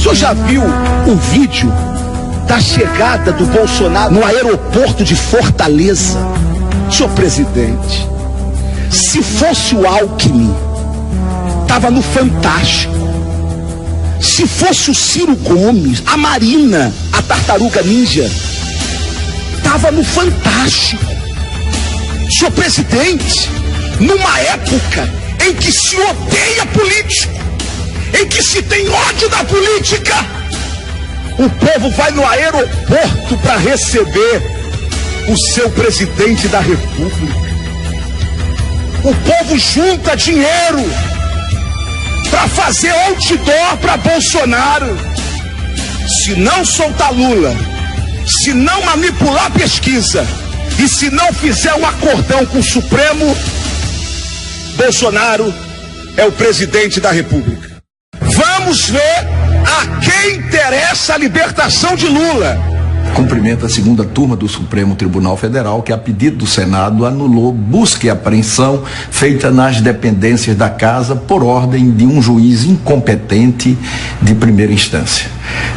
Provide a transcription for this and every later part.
senhor já viu o vídeo da chegada do Bolsonaro no aeroporto de Fortaleza? Senhor presidente, se fosse o Alckmin, estava no Fantástico. Se fosse o Ciro Gomes, a Marina, a Tartaruga Ninja, estava no Fantástico. Senhor presidente, numa época em que se odeia político, em que se tem ódio da política, o povo vai no aeroporto para receber o seu presidente da República. O povo junta dinheiro para fazer outdoor para Bolsonaro. Se não soltar Lula, se não manipular a pesquisa e se não fizer um acordão com o Supremo, Bolsonaro é o presidente da República. Vamos ver a quem interessa a libertação de Lula. Cumprimenta a segunda turma do Supremo Tribunal Federal, que a pedido do Senado anulou busca e apreensão feita nas dependências da casa por ordem de um juiz incompetente de primeira instância,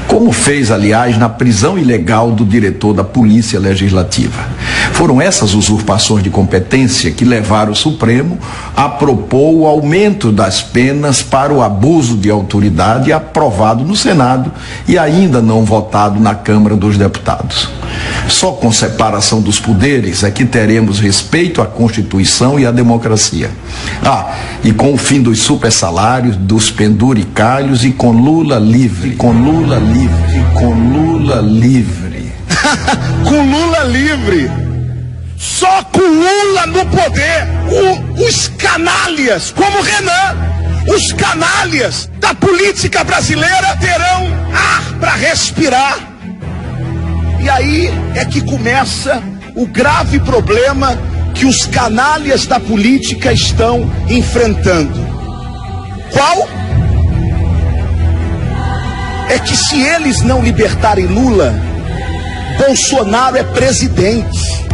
como fez, aliás, na prisão ilegal do diretor da Polícia Legislativa. Foram essas usurpações de competência que levaram o Supremo a propor o aumento das penas para o abuso de autoridade, aprovado no Senado e ainda não votado na Câmara dos Deputados. Só com separação dos poderes é que teremos respeito à Constituição e à democracia. E com o fim dos supersalários, dos penduricalhos e com Lula livre. Com Lula livre. Com Lula livre. Com Lula livre. Só com Lula no poder. Os canalhas, como Renan, os canalhas da política brasileira terão ar para respirar. E aí é que começa o grave problema que os canalhas da política estão enfrentando. Qual? É que se eles não libertarem Lula, Bolsonaro é presidente.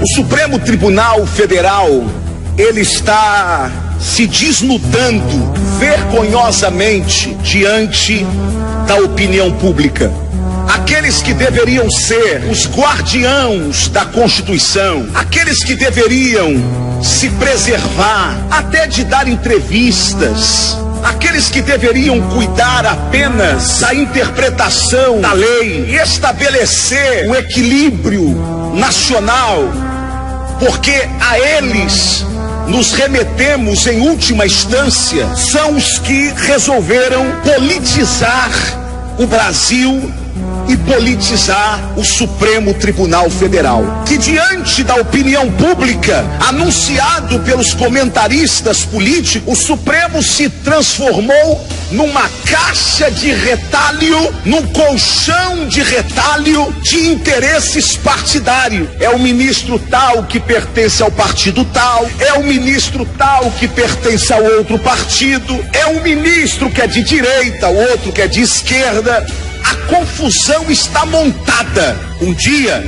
O Supremo Tribunal Federal, ele está se desnudando vergonhosamente diante da opinião pública. Aqueles que deveriam ser os guardiãos da Constituição, aqueles que deveriam se preservar, até de dar entrevistas, aqueles que deveriam cuidar apenas da interpretação da lei e estabelecer um equilíbrio nacional, porque a eles nos remetemos em última instância, são os que resolveram politizar o Brasil e politizar o Supremo Tribunal Federal, que diante da opinião pública, anunciado pelos comentaristas políticos, o Supremo se transformou numa caixa de retalho, num colchão de retalho de interesses partidários. É o ministro tal que pertence ao partido tal, é o ministro tal que pertence ao outro partido, é um ministro que é de direita, o outro que é de esquerda. A confusão está montada. Um dia,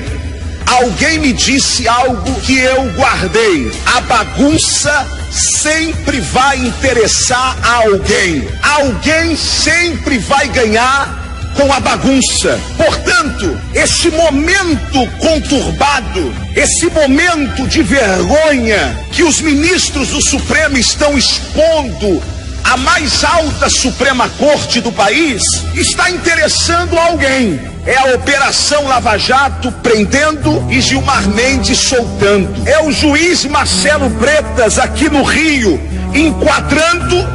alguém me disse algo que eu guardei. A bagunça sempre vai interessar a alguém. Alguém sempre vai ganhar com a bagunça. Portanto, esse momento conturbado, esse momento de vergonha que os ministros do Supremo estão expondo a mais alta Suprema Corte do país, está interessando alguém. É a Operação Lava Jato prendendo e Gilmar Mendes soltando. É o juiz Marcelo Bretas aqui no Rio enquadrando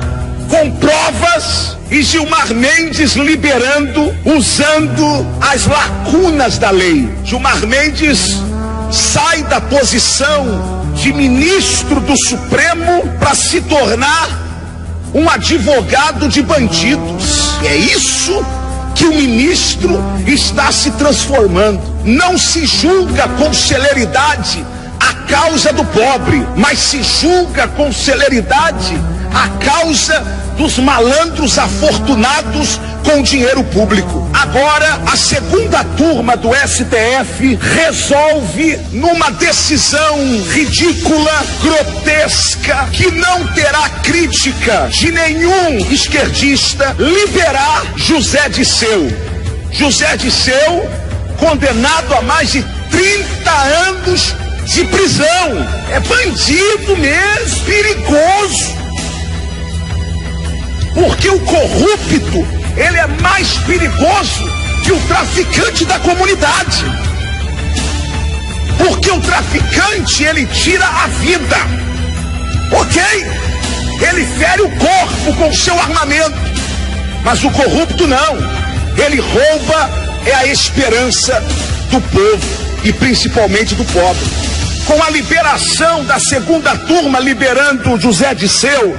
com provas e Gilmar Mendes liberando, usando as lacunas da lei. Gilmar Mendes sai da posição de ministro do Supremo para se tornar um advogado de bandidos. É isso que o ministro está se transformando. Não se julga com celeridade a causa do pobre, mas se julga com celeridade a causa dos malandros afortunados com dinheiro público. Agora, a segunda turma do STF resolve, numa decisão ridícula, grotesca, que não terá crítica de nenhum esquerdista, liberar José Disseu. José Disseu, condenado a mais de 30 anos de prisão. É bandido mesmo, perigoso. Porque o corrupto, ele é mais perigoso que o traficante da comunidade. Porque o traficante, ele tira a vida. Ok? Ele fere o corpo com o seu armamento. Mas o corrupto não. Ele rouba a esperança do povo e principalmente do pobre. Com a liberação da segunda turma, liberando José Disseu,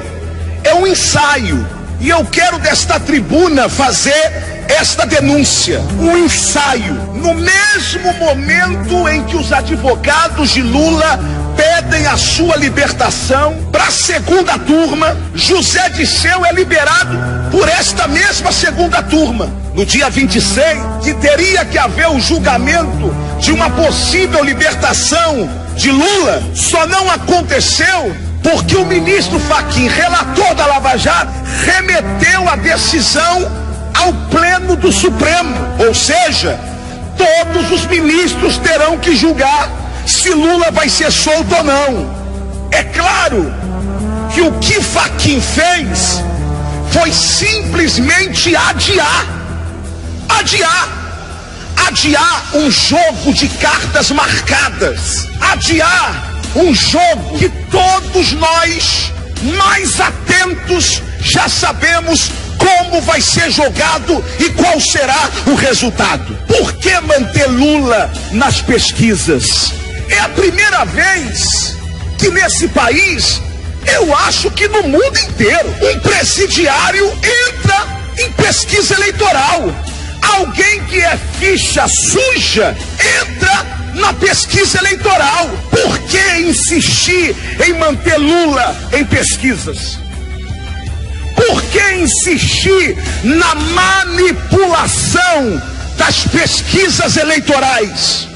é um ensaio. E eu quero desta tribuna fazer esta denúncia, um ensaio. No mesmo momento em que os advogados de Lula pedem a sua libertação, para a segunda turma, José Disseu é liberado por esta mesma segunda turma. No dia 26, que teria que haver o julgamento de uma possível libertação de Lula, só não aconteceu porque o ministro Fachin, relator da Lava Jato, remeteu a decisão ao Pleno do Supremo. Ou seja, todos os ministros terão que julgar se Lula vai ser solto ou não. É claro que o que Fachin fez foi simplesmente adiar um jogo de cartas marcadas, adiar um jogo que todos nós, mais atentos, já sabemos como vai ser jogado e qual será o resultado. Por que manter Lula nas pesquisas? É a primeira vez que nesse país, eu acho que no mundo inteiro, um presidiário entra em pesquisa eleitoral. Alguém que é ficha suja entra na pesquisa eleitoral. Por que insistir em manter Lula em pesquisas? Por que insistir na manipulação das pesquisas eleitorais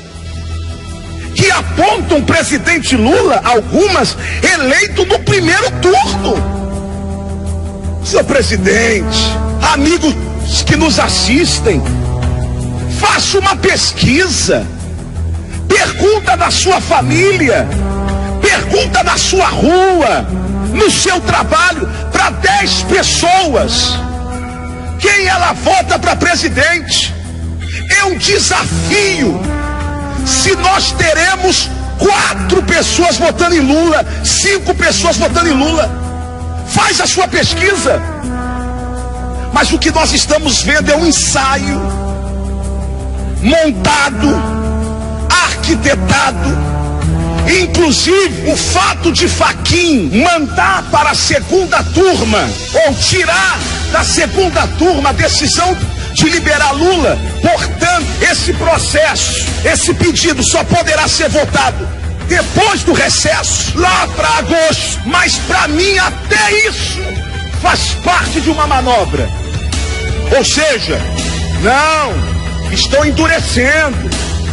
que apontam o presidente Lula, algumas, eleito no primeiro turno? Senhor presidente, amigos que nos assistem, faça uma pesquisa. Pergunta na sua família, pergunta na sua rua, no seu trabalho, para 10 pessoas, quem ela vota para presidente. É um desafio. Se nós teremos 4 pessoas votando em Lula, 5 pessoas votando em Lula, faz a sua pesquisa. Mas o que nós estamos vendo é um ensaio montado, arquitetado. Inclusive o fato de Fachin mandar para a segunda turma, ou tirar da segunda turma a decisão de liberar Lula. Portanto, esse processo, esse pedido só poderá ser votado depois do recesso, lá para agosto. Mas para mim até isso faz parte de uma manobra. Ou seja, não, estão endurecendo.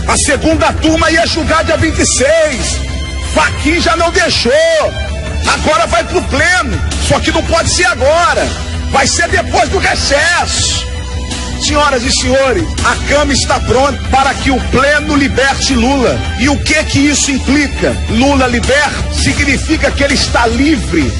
A segunda turma ia julgar dia 26. Fachin já não deixou. Agora vai pro pleno. Só que não pode ser agora. Vai ser depois do recesso. Senhoras e senhores, a cama está pronta para que o pleno liberte Lula. E o que isso implica? Lula liberto significa que ele está livre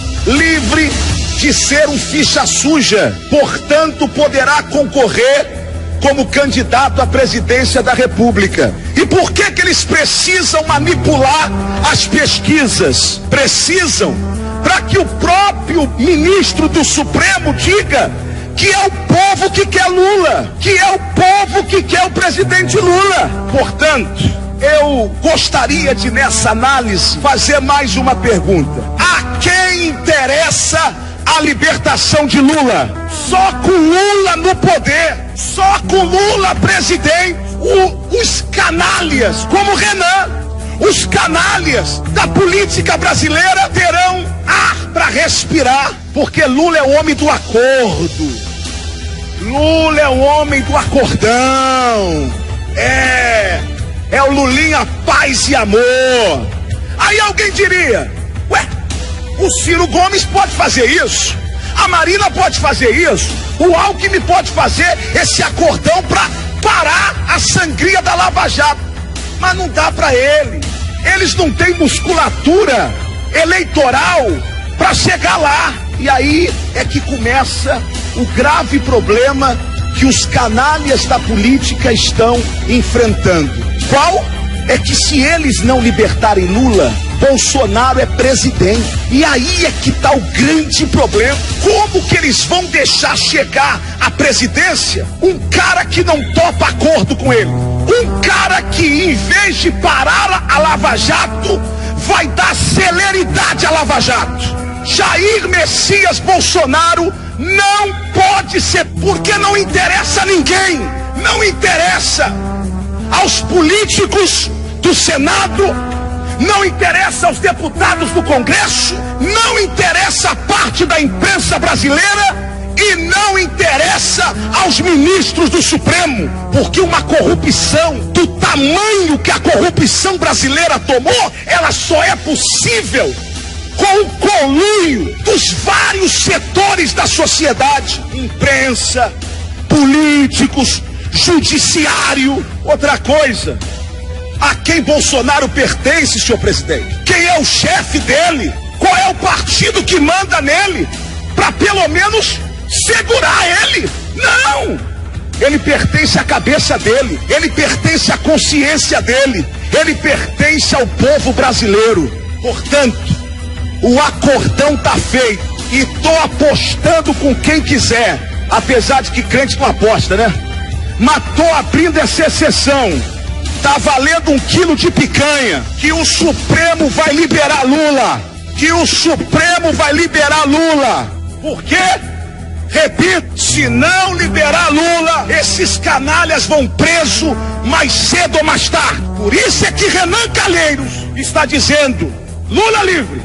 de ser um ficha suja. Portanto, poderá concorrer como candidato à presidência da República. E por que eles precisam manipular as pesquisas? Precisam para que o próprio ministro do Supremo diga que é o povo que quer Lula, que é o povo que quer o presidente Lula. Portanto, eu gostaria de, nessa análise, fazer mais uma pergunta. A quem interessa a libertação de Lula? Só com Lula no poder, só com Lula presidente, os canalhas, como Renan, os canalhas da política brasileira terão ar para respirar, porque Lula é o homem do acordo. Lula é o homem do acordão. É o Lulinha paz e amor. Aí alguém diria, ué, o Ciro Gomes pode fazer isso, a Marina pode fazer isso, O Alckmin pode fazer esse acordão para parar a sangria da Lava Jato, mas não dá para ele. Eles não têm musculatura eleitoral para chegar lá. E aí é que começa o grave problema que os canalhas da política estão enfrentando. Qual? É que se eles não libertarem Lula, Bolsonaro é presidente. E aí é que está o grande problema. Como que eles vão deixar chegar à presidência um cara que não topa acordo com ele? Um cara que, em vez de parar a Lava Jato, vai dar celeridade à Lava Jato. Jair Messias Bolsonaro não pode ser, porque não interessa a ninguém. Não interessa aos políticos do Senado, não interessa aos deputados do Congresso, não interessa a parte da imprensa brasileira e não interessa aos ministros do Supremo, porque uma corrupção do tamanho que a corrupção brasileira tomou, ela só é possível com o conluio dos vários setores da sociedade, imprensa, políticos, judiciário. Outra coisa, a quem Bolsonaro pertence, senhor presidente? Quem é o chefe dele? Qual é o partido que manda nele? Para pelo menos segurar ele? Não! Ele pertence à cabeça dele, ele pertence à consciência dele, ele pertence ao povo brasileiro. Portanto, o acordão tá feito e tô apostando com quem quiser, apesar de que crente não aposta, né? Mas tô abrindo essa exceção. Tá valendo 1 quilo de picanha, que o Supremo vai liberar Lula, que o Supremo vai liberar Lula. Por quê? Repito, se não liberar Lula, esses canalhas vão preso mais cedo ou mais tarde. Por isso é que Renan Calheiros está dizendo: Lula livre.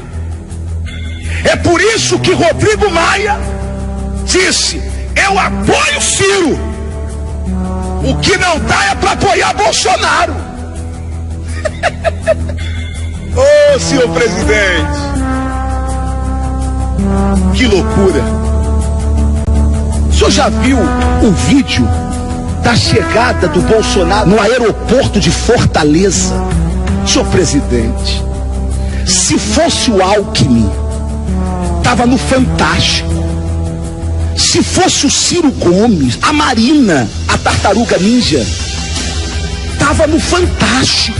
É por isso que Rodrigo Maia disse: eu apoio Ciro. O que não dá é para apoiar Bolsonaro. Ô, senhor presidente, que loucura. O senhor já viu o vídeo da chegada do Bolsonaro no aeroporto de Fortaleza? Senhor presidente, se fosse o Alckmin, estava no Fantástico. Se fosse o Ciro Gomes, a Marina, a Tartaruga Ninja, estava no Fantástico.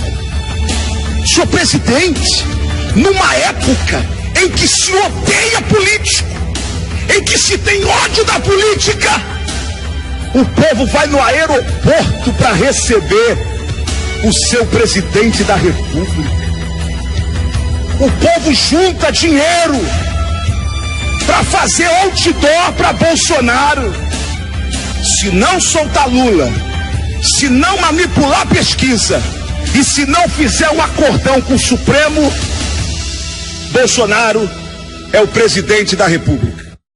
Senhor presidente, numa época em que se odeia político, em que se tem ódio da política, o povo vai no aeroporto para receber o seu presidente da República. O povo junta dinheiro para fazer outdoor para Bolsonaro. Se não soltar Lula, se não manipular a pesquisa e se não fizer um acordão com o Supremo, Bolsonaro é o presidente da República.